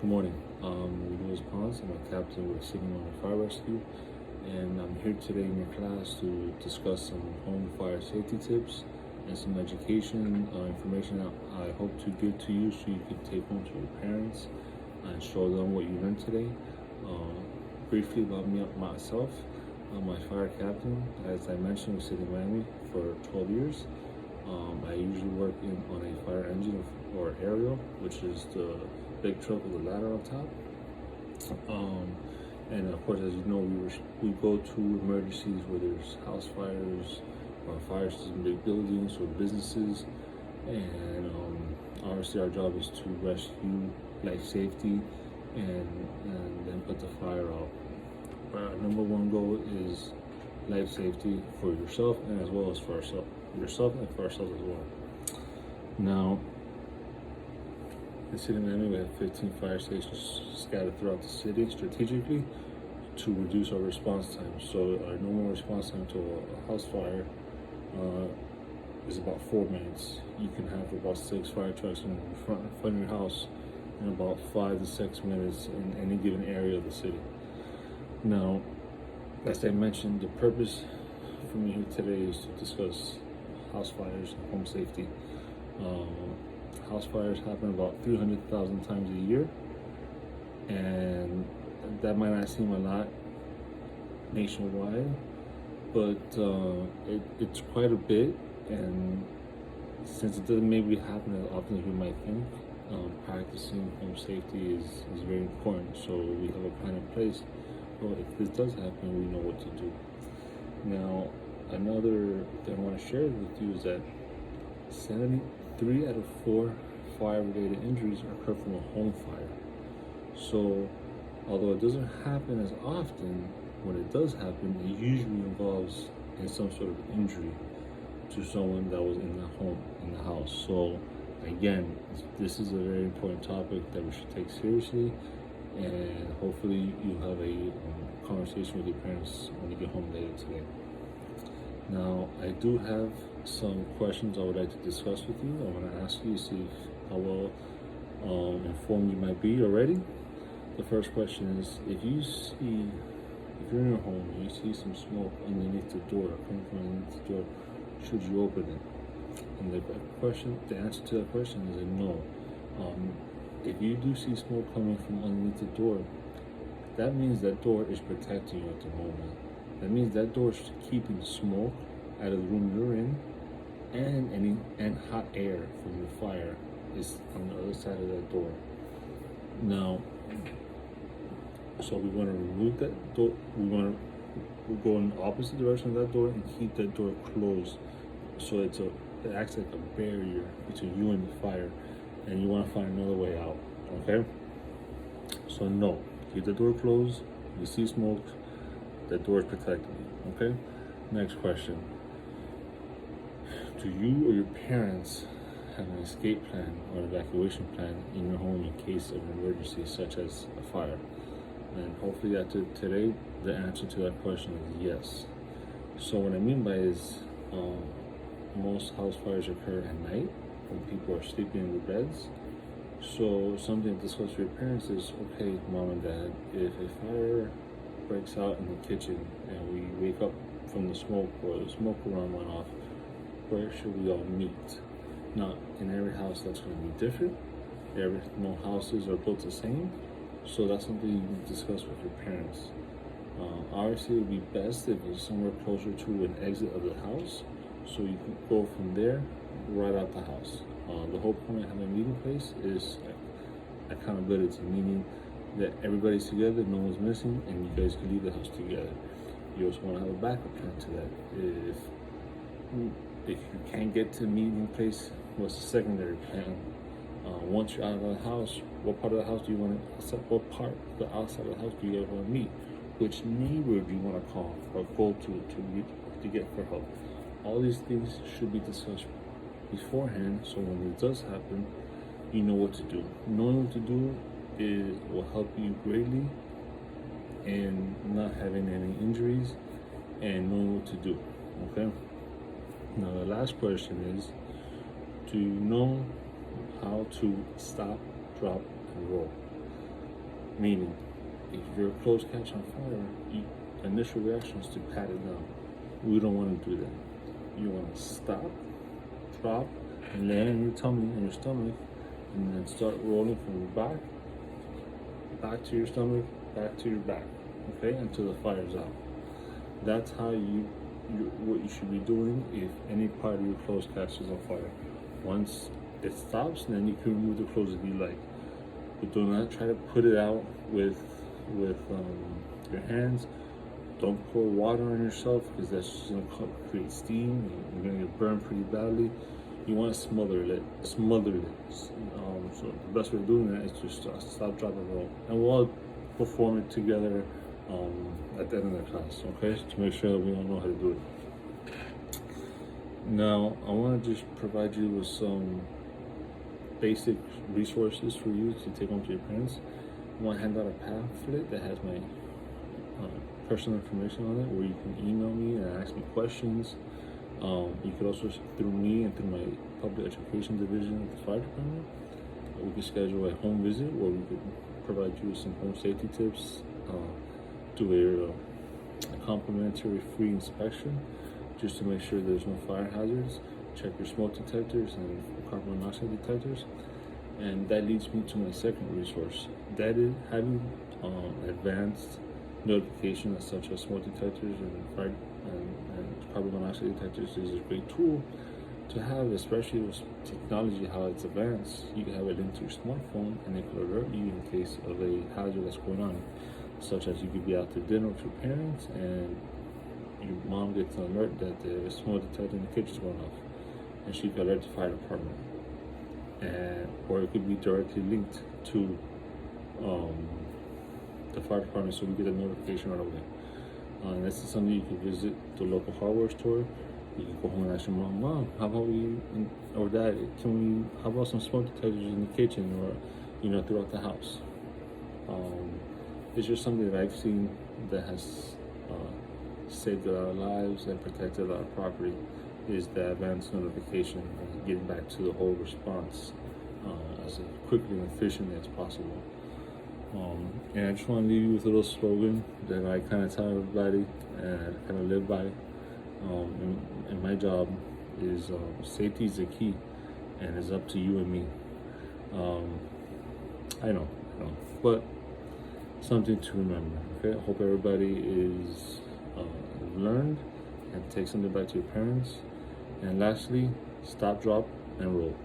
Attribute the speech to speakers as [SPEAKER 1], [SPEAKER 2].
[SPEAKER 1] Good morning. Louis Ponce. I'm a captain with City Line Fire Rescue, and I'm here today in your class to discuss some home fire safety tips and some education information that I hope to give to you so you can take home to your parents and show them what you learned today. Briefly about myself, I'm a fire captain, as I mentioned, with City of Miami for 12 years. I usually work on a fire engine or aerial, which is the big truck with a ladder on top. And of course, as you know, we go to emergencies where there's house fires or fires in big buildings or businesses, and obviously our job is to rescue life safety and then put the fire out. Our number one goal is life safety for yourself and as well as for yourself and for ourselves as well. Now, in the city of Miami, we have 15 fire stations scattered throughout the city strategically to reduce our response time. So our normal response time to a house fire is about 4 minutes. You can have about 6 fire trucks in front of your house in about 5 to 6 minutes in any given area of the city. Now, as I mentioned, the purpose for me here today is to discuss house fires and home safety. House fires happen about 300,000 times a year, and that might not seem a lot nationwide, but it's quite a bit. And since it doesn't maybe happen as often as we might think, practicing home safety is very important. So we have a plan in place. So if this does happen, we know what to do. Now, another thing I want to share with you is that 73 out of 4 fire-related injuries occur from a home fire. So, although it doesn't happen as often, when it does happen, it usually involves in some sort of injury to someone that was in the home, in the house. So, again, this is a very important topic that we should take seriously, and hopefully you have a conversation with your parents when you get home later today. Now, I do have some questions I would like to discuss with you. I want to ask you to see how well informed you might be already. The first question is, if you're in your home and you see some smoke underneath the door, coming from underneath the door, should you open it? And the answer to that question is a no. If you do see smoke coming from underneath the door, that means that door is protecting you at the moment. That means that door is keeping smoke out of the room you're in, and hot air from your fire is on the other side of that door. Now, so we want to remove that door. We'll go in the opposite direction of that door and keep that door closed. So it acts like a barrier between you and the fire, and you want to find another way out. Okay? So no, keep the door closed. If you see smoke, that door is protecting you. Okay? Next question. Do you or your parents have an escape plan or evacuation plan in your home in case of an emergency such as a fire? And hopefully after today, the answer to that question is yes. So what I mean by is most house fires occur at night when people are sleeping in their beds. So something to discuss with your parents is, okay, mom and dad, if a fire breaks out in the kitchen and we wake up from the smoke or the smoke alarm went off, where should we all meet? Now, in every house that's going to be different. No houses are built the same, so that's something you can discuss with your parents. Obviously, it would be best if it's somewhere closer to an exit of the house, so you can go from there right out the house. The whole point of having a meeting place is accountability, meaning that everybody's together, no one's missing, and you guys can leave the house together. You also want to have a backup plan to that. If you can't get to the meeting place, what's the secondary plan? Once you're out of the house, what part of the house do you want to? What part of the outside of the house do you guys want to meet? Which neighbor do you want to call or go to get for help? All these things should be discussed beforehand, so when it does happen, you know what to do. Knowing what to do will help you greatly in not having any injuries and knowing what to do. Okay. Now the last question is, do you know how to stop, drop, and roll? Meaning, if your clothes catch on fire, initial reaction is to pat it down. We don't want to do that. You want to stop, drop, and land on your tummy and your stomach, and then start rolling from your back to your stomach, back to your back, okay, until the fire's out. That's how what you should be doing if any part of your clothes catches on fire. Once it stops, then you can remove the clothes if you like. But do not try to put it out with your hands. Don't pour water on yourself because that's just gonna create steam and you're gonna get burned pretty badly. You want to smother it. So the best way of doing that is just stop, drop, and roll, and we'll all perform it together at the end of the class, okay? To make sure that we all know how to do it. Now, I want to just provide you with some basic resources for you to take home to your parents. I want to hand out a pamphlet that has my personal information on it, where you can email me and ask me questions. You could also, through me and through my public education division at the fire department, we could schedule a home visit where we could provide you with some home safety tips, do a complimentary free inspection just to make sure there's no fire hazards, check your smoke detectors and carbon monoxide detectors. And that leads me to my second resource. That is having advanced notifications such as smoke detectors and fire and carbon monoxide detectors is a great tool to have, especially with technology, how it's advanced. You can have it linked to your smartphone and it could alert you in case of a hazard that's going on, such as you could be out to dinner with your parents and your mom gets an alert that the smoke detector in the kitchen is going off, and she could alert the fire department. Or it could be directly linked to the fire department, so we get a notification right away. This is something you can visit the local hardware store. You can go home and ask your mom, how about or dad, how about some smoke detectors in the kitchen or, throughout the house? It's just something that I've seen that has saved a lot of lives and protected a lot of property, is the advanced notification and getting back to the whole response as quickly and efficiently as possible. And I just want to leave you with a little slogan that I kind of tell everybody and I kind of live by. And my job is safety is the key, and it's up to you and me. I know, but something to remember. Okay, I hope everybody is learned and take something back to your parents. And lastly, stop, drop, and roll.